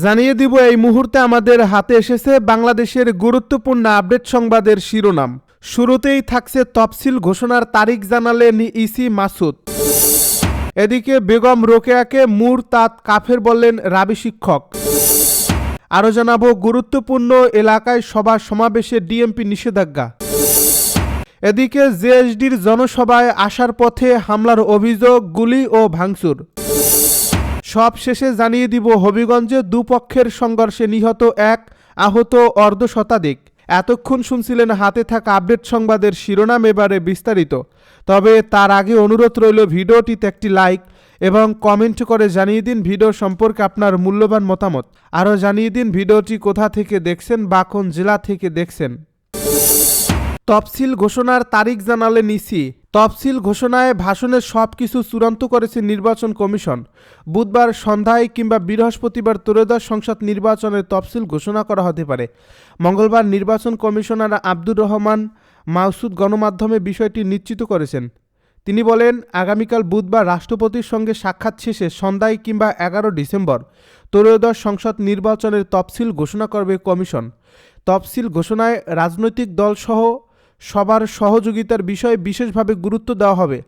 জানিয়ে দিব এই মুহূর্তে আমাদের হাতে এসেছে বাংলাদেশের গুরুত্বপূর্ণ আপডেট সংবাদের শিরোনাম। শুরুতেই থাকছে তফসিল ঘোষণার তারিখ জানালেন ইসি মাসুদ। এদিকে বেগম রোকেয়াকে মুরতাদ কাফের বললেন রাবি শিক্ষক। আরও জানাবো গুরুত্বপূর্ণ এলাকায় সভা সমাবেশে ডিএমপি নিষেধাজ্ঞা। এদিকে জেএসডির জনসভায় আসার পথে হামলার অভিযোগ, গুলি ও ভাঙচুর। সব শেষে জানিয়ে দিব হবিগঞ্জে দুপক্ষের সংঘর্ষে নিহত এক, আহত অর্ধশতাধিক। এতক্ষণ শুনছিলেন হাতে থাকা আপডেট সংবাদের শিরোনাম, এবারে বিস্তারিত। তবে তার আগে অনুরোধ রইল ভিডিওটিতে একটি লাইক এবং কমেন্ট করে জানিয়ে দিন ভিডিও সম্পর্কে আপনার মূল্যবান মতামত। আরও জানিয়ে দিন ভিডিওটি কোথা থেকে দেখছেন বা কোন জেলা থেকে দেখছেন। তফসিল ঘোষণার তারিখ জানালেন ইসি। তফসিল ঘোষণায় ভাষণের সব কিছু চূড়ান্ত করেছে নির্বাচন কমিশন। বুধবার সন্ধ্যায় কিংবা বৃহস্পতিবার ত্রয়োদশ সংসদ নির্বাচনের তফসিল ঘোষণা করা হতে পারে। মঙ্গলবার নির্বাচন কমিশনার আব্দুর রহমান মাসুদ গণমাধ্যমে বিষয়টি নিশ্চিত করেছেন। তিনি বলেন, আগামীকাল বুধবার রাষ্ট্রপতির সঙ্গে সাক্ষাৎ শেষে সন্ধ্যায় কিংবা 11 ডিসেম্বর ত্রয়োদশ সংসদ নির্বাচনের তফসিল ঘোষণা করবে কমিশন। তফসিল ঘোষণায় রাজনৈতিক দলসহ সবার সহযোগিতার বিষয়ে বিশেষভাবে গুরুত্ব দেওয়া হবে।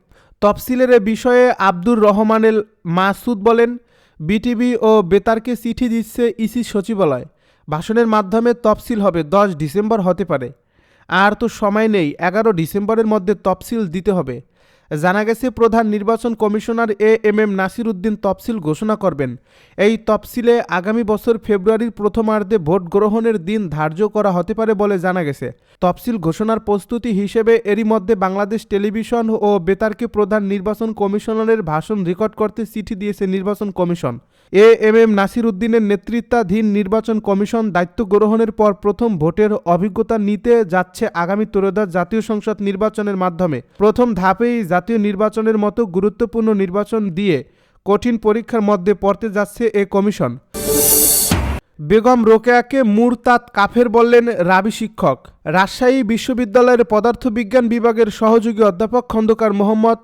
তফসিলের এ বিষয়ে আব্দুর রহমানেল মাসুদ বলেন, বিটিভি ও বেতারকে চিঠি দিচ্ছে ইসি সচিবালয়। ভাষণের মাধ্যমে তফসিল হবে 10 ডিসেম্বর হতে পারে। আর তো সময় নেই, 11 ডিসেম্বরের মধ্যে তফসিল দিতে হবে। জানা গেছে প্রধান নির্বাচন কমিশনার এএমএম নাসির উদ্দিন তফসিল ঘোষণা করবেন। এই তফসিলে আগামী বছর ফেব্রুয়ারির প্রথমার্ধে ভোট গ্রহণের দিন ধার্য করা হতে পারে বলে জানা গেছে। তফসিল ঘোষণার প্রস্তুতি হিসেবে এরই মধ্যে বাংলাদেশ টেলিভিশন ও বেতারকে প্রধান নির্বাচন কমিশনারের ভাষণ রেকর্ড করতে চিঠি দিয়েছে নির্বাচন কমিশন। এএমএম নাসির উদ্দিনের নেতৃত্বাধীন নির্বাচন কমিশন দায়িত্ব গ্রহণের পর প্রথম ভোটের অভিজ্ঞতা নিতে যাচ্ছে আগামী ত্রয়োদশ জাতীয় সংসদ নির্বাচনের মাধ্যমে। প্রথম ধাপেই জাতীয় নির্বাচনের মতো গুরুত্বপূর্ণ নির্বাচন দিয়ে কঠিন পরীক্ষার মধ্যে পড়তে যাচ্ছে এ কমিশন। বেগম রোকেয়াকে মুরতাদ কাফের বললেন রাবি শিক্ষক। রাজশাহী বিশ্ববিদ্যালয়ের পদার্থবিজ্ঞান বিভাগের সহযোগী অধ্যাপক খন্দকার মোহাম্মদ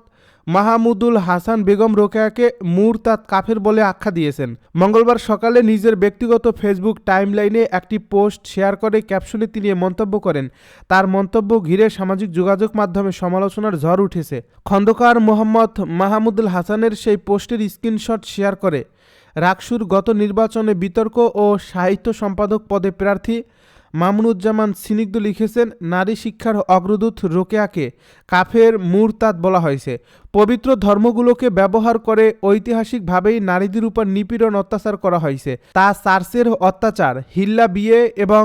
মাহমুদুল হাসান বেগম রোকেয়াকে মুরতাদ কাফের বলে আখ্যা দিয়েছেন। মঙ্গলবার সকালে নিজের ব্যক্তিগত ফেসবুক টাইমলাইনে একটি পোস্ট শেয়ার করে ক্যাপশনে তিনি মন্তব্য করেন। তার মন্তব্য ঘিরে সামাজিক যোগাযোগ মাধ্যমে সমালোচনার ঝড় উঠেছে। খন্দকার মোহাম্মদ মাহমুদুল হাসানের সেই পোস্টের স্ক্রিনশট শেয়ার করে রাকসুর গত নির্বাচনে বিতর্ক ও সাহিত্য সম্পাদক পদে প্রার্থী মামুনুজ্জামান স্নিগ্ধ লিখেছেন, নারী শিক্ষার অগ্রদূত রোকেয়াকে কাফের মুরতাদ বলা হয়েছে। পবিত্র ধর্মগুলোকে ব্যবহার করে ঐতিহাসিকভাবেই নারীদের উপর নিপীড়ন অত্যাচার করা হয়েছে। তা চার্চের অত্যাচার, হিল্লা বিয়ে এবং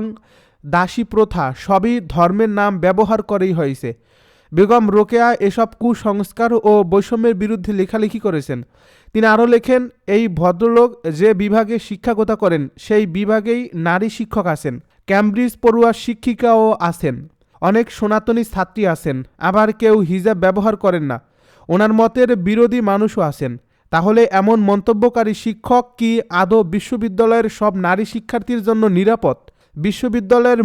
দাসী প্রথা সবই ধর্মের নাম ব্যবহার করেই হয়েছে। বেগম রোকেয়া এসব কুসংস্কার ও বৈষম্যের বিরুদ্ধে লেখালেখি করেছেন। তিনি আরও লেখেন, এই ভদ্রলোক যে বিভাগে শিক্ষকতা করেন সেই বিভাগেই নারী শিক্ষক আছেন, ক্যামব্রিজ পড়ুয়া শিক্ষিকাও আছেন, অনেক সনাতনী ছাত্রী আছেন, আবার কেউ হিজাব ব্যবহার করেন না, ওনার মতের বিরোধী মানুষও আছেন। তাহলে এমন মন্তব্যকারী শিক্ষক কি আদৌ বিশ্ববিদ্যালয়ের সব নারী শিক্ষার্থীর জন্য নিরাপদ? বিশ্ববিদ্যালয়ের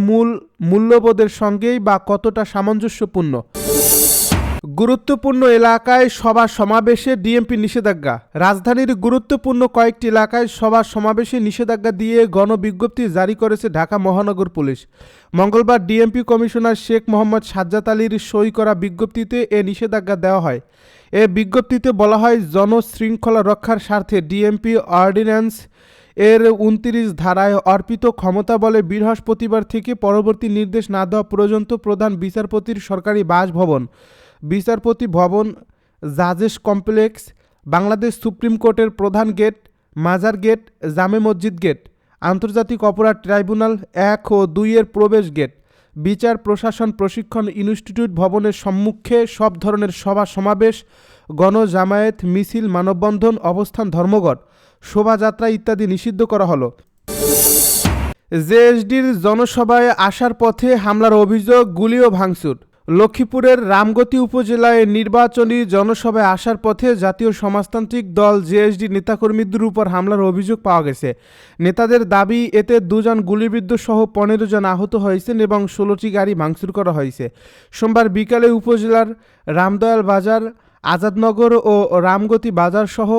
মূল্যবোধের সঙ্গেই বা কতটা সামঞ্জস্যপূর্ণ? গুরুত্বপূর্ণ এলাকায় সভা সমাবেশে ডিএমপি নিষেধাজ্ঞা। রাজধানীর গুরুত্বপূর্ণ কয়েকটি এলাকায় সভা সমাবেশে নিষেধাজ্ঞা দিয়ে গণবিজ্ঞপ্তি জারি করেছে ঢাকা মহানগর পুলিশ। মঙ্গলবার ডিএমপি কমিশনার শেখ মোহাম্মদ সাজ্জাদ আলীর সই করা বিজ্ঞপ্তিতে এ নিষেধাজ্ঞা দেওয়া হয়। এ বিজ্ঞপ্তিতে বলা হয়, জনশৃঙ্খলা রক্ষার স্বার্থে ডিএমপি অর্ডিন্যান্স এর 29 ধারায় অর্পিত ক্ষমতা বলে বৃহস্পতিবার থেকে পরবর্তী নির্দেশ না দেওয়া পর্যন্ত প্রধান বিচারপতির সরকারি বাসভবন, বিচারপতি ভবন, জাজেস কমপ্লেক্স, বাংলাদেশ সুপ্রিম কোর্টের প্রধান গেট, মাজার গেট, জামে মসজিদ গেট, আন্তর্জাতিক অপরাধ ট্রাইব্যুনাল 1 ও 2 এর প্রবেশ গেট, বিচার প্রশাসন প্রশিক্ষণ ইনস্টিটিউট ভবনের সম্মুখে সব ধরনের সভা সমাবেশ, গণজামায়াত, মিছিল, মানববন্ধন, অবস্থান ধর্মঘট, শোভাযাত্রা ইত্যাদি নিষিদ্ধ করা হলো। জেএসডির জনসভায় আসার পথে হামলার অভিযোগ, গুলি ও ভাঙচুর। লক্ষ্মীপুরের রামগতি উপজেলায় নির্বাচনী জনসভায় আসার পথে জাতীয় সমাজতান্ত্রিক দল জেএসডি নেতাকর্মীদের উপর হামলার অভিযোগ পাওয়া গেছে। নেতাদের দাবি, এতে 2 জন গুলিবিদ্ধ সহ 15 জন আহত হয়েছেন এবং 16টি গাড়ি ভাঙচুর করা হয়েছে। সোমবার বিকালে উপজেলার রামদয়াল বাজার, আজাদনগর ও রামগতি বাজার সহ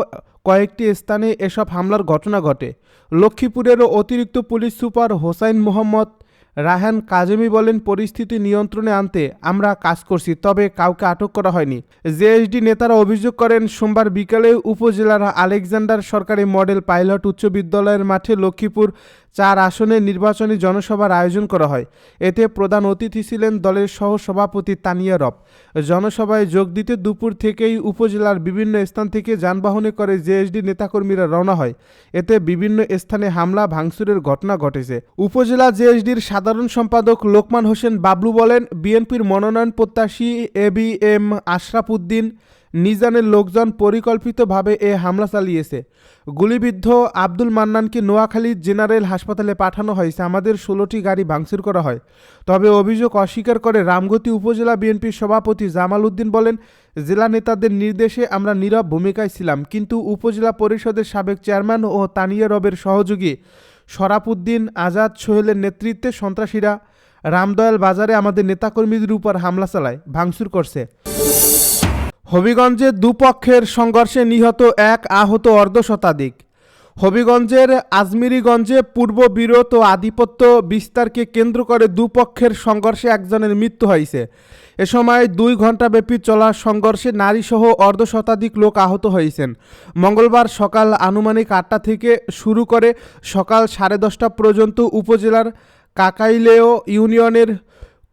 কয়েকটি স্থানে এসব হামলার ঘটনা ঘটে। লক্ষ্মীপুরের অতিরিক্ত পুলিশ সুপার হোসাইন মোহাম্মদ রায়হান কাজেমি বলেন, পরিস্থিতি নিয়ন্ত্রণে আনতে আমরা কাজ করছি, তবে কাউকে আটক করা হয়নি। জেএসডি নেতারা অভিযোগ করেন, সোমবার বিকেলে উপজেলার আলেকজান্ডার সরকারি মডেল পাইলট উচ্চ বিদ্যালয়ের মাঠে লক্ষ্মীপুর 4 আসনে নির্বাচনী জনসভার আয়োজন করা হয়। এতে প্রধান অতিথি ছিলেন দলের সহ সভাপতি তানিয়া রব। জনসভায় যোগ দিতে দুপুর থেকেই উপজেলার বিভিন্ন স্থান থেকে যানবাহনে করে জেএসডি নেতাকর্মীরা রওনা হয়। এতে বিভিন্ন স্থানে হামলা ভাঙচুরের ঘটনা ঘটেছে। উপজেলা জেএসডির সাধারণ সম্পাদক লোকমান হোসেন বাবলু বলেন, বিএনপির মনোনয়ন প্রত্যাশী এবিএম আশরাফ উদ্দিন নিজানের লোকজন পরিকল্পিতভাবে এ হামলা চালিয়েছে। গুলিবিদ্ধ আব্দুল মান্নানকে নোয়াখালী জেনারেল হাসপাতালে পাঠানো হয়েছে। আমাদের 16টি গাড়ি ভাঙচুর করা হয়। তবে অভিযোগ অস্বীকার করে রামগতি উপজেলা বিএনপির সভাপতি জামাল উদ্দিন বলেন, জেলা নেতাদের নির্দেশে আমরা নীরব ভূমিকায় ছিলাম, কিন্তু উপজেলা পরিষদের সাবেক চেয়ারম্যান ও তানিয়া রবের সহযোগী শরাফুদ্দিন আজাদ সোহেলের নেতৃত্বে সন্ত্রাসীরা রামদয়াল বাজারে আমাদের নেতাকর্মীদের উপর হামলা চালায়, ভাঙচুর করছে। হবিগঞ্জে দুপক্ষের সংঘর্ষে নিহত 1, আহত অর্ধশতাধিক। হবিগঞ্জের আজমিরিগঞ্জে পূর্ব বিরোধ ও আধিপত্য বিস্তারকে কেন্দ্র করে দুপক্ষের সংঘর্ষে একজনের মৃত্যু হয়েছে। এ সময় 2 ঘণ্টাব্যাপী চলা সংঘর্ষে নারীসহ অর্ধশতাধিক লোক আহত হয়েছেন। মঙ্গলবার সকাল আনুমানিক 8টা থেকে শুরু করে সকাল 10:30টা পর্যন্ত উপজেলার কাকাইলেও ইউনিয়নের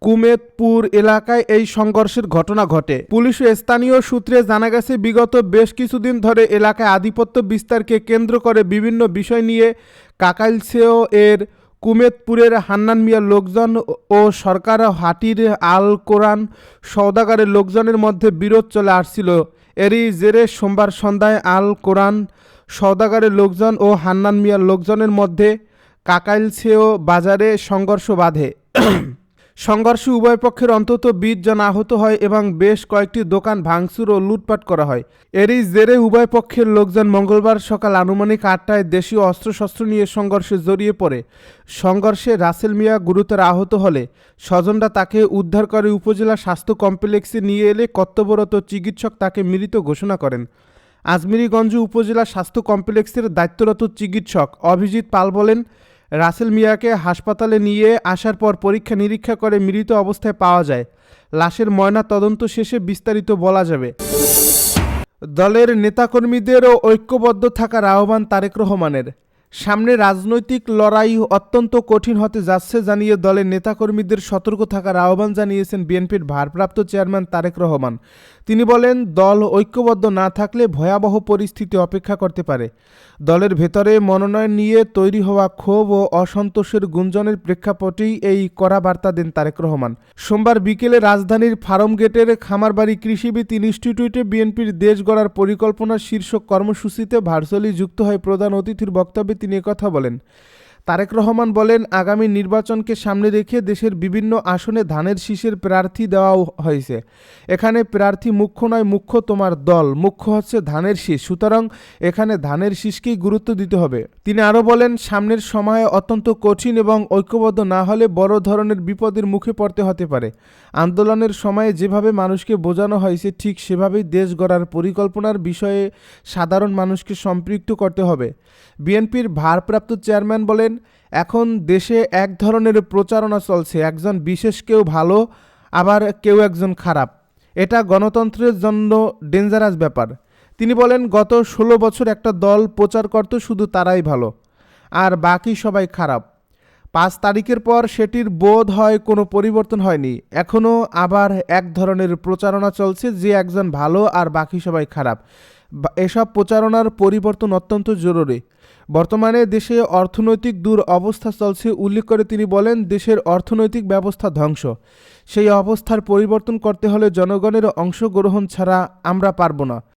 কুমেদপুর এলাকায় এই সংঘর্ষের ঘটনা ঘটে। পুলিশ ও স্থানীয় সূত্রে জানা গেছে, বিগত বেশ কিছুদিন ধরে এলাকায় আধিপত্য বিস্তারকে কেন্দ্র করে বিভিন্ন বিষয় নিয়ে কাকাইলসেও এর কুমেদপুরের হান্নান মিয়ার লোকজন ও সরকার হাটির আল কোরআন সওদাগরের লোকজনের মধ্যে বিরোধ চলে আসছিল। এরই জেরে সোমবার সন্ধ্যায় আল কোরআন সওদাগরের লোকজন ও হান্নান মিয়ার লোকজনের মধ্যে কাকাইলসেও বাজারে সংঘর্ষ বাধে। সংঘর্ষে উভয় পক্ষের অন্তত 20 জন আহত হয় এবং বেশ কয়েকটি দোকান ভাঙচুর ও লুটপাট করা হয়। এরই জেরে উভয় পক্ষের লোকজন মঙ্গলবার সকাল আনুমানিক 8টায় দেশীয় অস্ত্রশস্ত্র নিয়ে সংঘর্ষে জড়িয়ে পড়ে। সংঘর্ষে রাসেল মিয়া গুরুতর আহত হলে স্বজনরা তাকে উদ্ধার করে উপজেলা স্বাস্থ্য কমপ্লেক্সে নিয়ে এলে কর্তব্যরত চিকিৎসক তাকে মৃত ঘোষণা করেন। আজমিরিগঞ্জ উপজেলা স্বাস্থ্য কমপ্লেক্সের দায়িত্বরত চিকিৎসক অভিজিৎ পাল বলেন, রাসেল মিয়াকে হাসপাতালে নিয়ে আসার পর পরীক্ষা নিরীক্ষা করে মৃত অবস্থায় পাওয়া যায়। লাশের ময়না তদন্ত শেষে বিস্তারিত বলা যাবে। দলের নেতাকর্মীদেরও ঐক্যবদ্ধ থাকার আহ্বান তারেক রহমানের। সামনে রাজনৈতিক লড়াই অত্যন্ত কঠিন হতে যাচ্ছে জানিয়ে দলের নেতাকর্মীদের সতর্ক থাকার আহ্বান জানিয়েছেন বিএনপির ভারপ্রাপ্ত চেয়ারম্যান তারেক রহমান। তিনি বলেন, দল ঐক্যবদ্ধ না থাকলে ভয়াবহ পরিস্থিতি অপেক্ষা করতে পারে। দলের ভেতরে মনোনয়ন নিয়ে তৈরি হওয়া ক্ষোভ ও অসন্তোষের গুঞ্জনের প্রেক্ষাপটেই এই কড়া বার্তা দেন তারেক রহমান। সোমবার বিকেলে রাজধানীর ফার্মগেটের খামারবাড়ি কৃষিবিদ ইনস্টিটিউটে বিএনপির দেশ গড়ার পরিকল্পনার শীর্ষক কর্মসূচিতে ভার্চুয়ালি যুক্ত হয়ে প্রধান অতিথির বক্তব্যে তিনি একথা বলেন। তারেক রহমান বলেন, আগামী নির্বাচনকে সামনে রেখে দেশের বিভিন্ন আসনে ধানের শীষের প্রার্থী দেওয়া হয়েছে। এখানে প্রার্থী মুখ্য নয়, মুখ্য তোমার দল, মুখ্য হচ্ছে ধানের শীষ। সুতরাং এখানে ধানের শীষকেই গুরুত্ব দিতে হবে। তিনি আরও বলেন, সামনের সময়ে অত্যন্ত কঠিন এবং ঐক্যবদ্ধ না হলে বড় ধরনের বিপদের মুখে পড়তে হতে পারে। আন্দোলনের সময়ে যেভাবে মানুষকে বোঝানো হয়েছে ঠিক সেভাবেই দেশ গড়ার পরিকল্পনার বিষয়ে সাধারণ মানুষকে সম্পৃক্ত করতে হবে। বিএনপির ভারপ্রাপ্ত চেয়ারম্যান বলেন, এখন দেশে এক ধরনের প্রচারণা চলছে, একজন বিশেষ কেউ ভালো আবার কেউ একজন খারাপ। এটা গণতন্ত্রের জন্য ডেঞ্জারাস ব্যাপার। তিনি বলেন, গত 16 বছর একটা দল প্রচার করত শুধু তারাই ভালো আর বাকি সবাই খারাপ। 5 তারিখের পর সেটির বোধ হয় কোনো পরিবর্তন হয়নি। এখনও আবার এক ধরনের প্রচারণা চলছে যে একজন ভালো আর বাকি সবাই খারাপ। এসব প্রচারণার পরিবর্তন অত্যন্ত জরুরি। বর্তমানে দেশে অর্থনৈতিক দুরবস্থা চলছে উল্লেখ করে তিনি বলেন, দেশের অর্থনৈতিক ব্যবস্থা ধ্বংস। সেই অবস্থার পরিবর্তন করতে হলে জনগণের অংশগ্রহণ ছাড়া আমরা পারব না।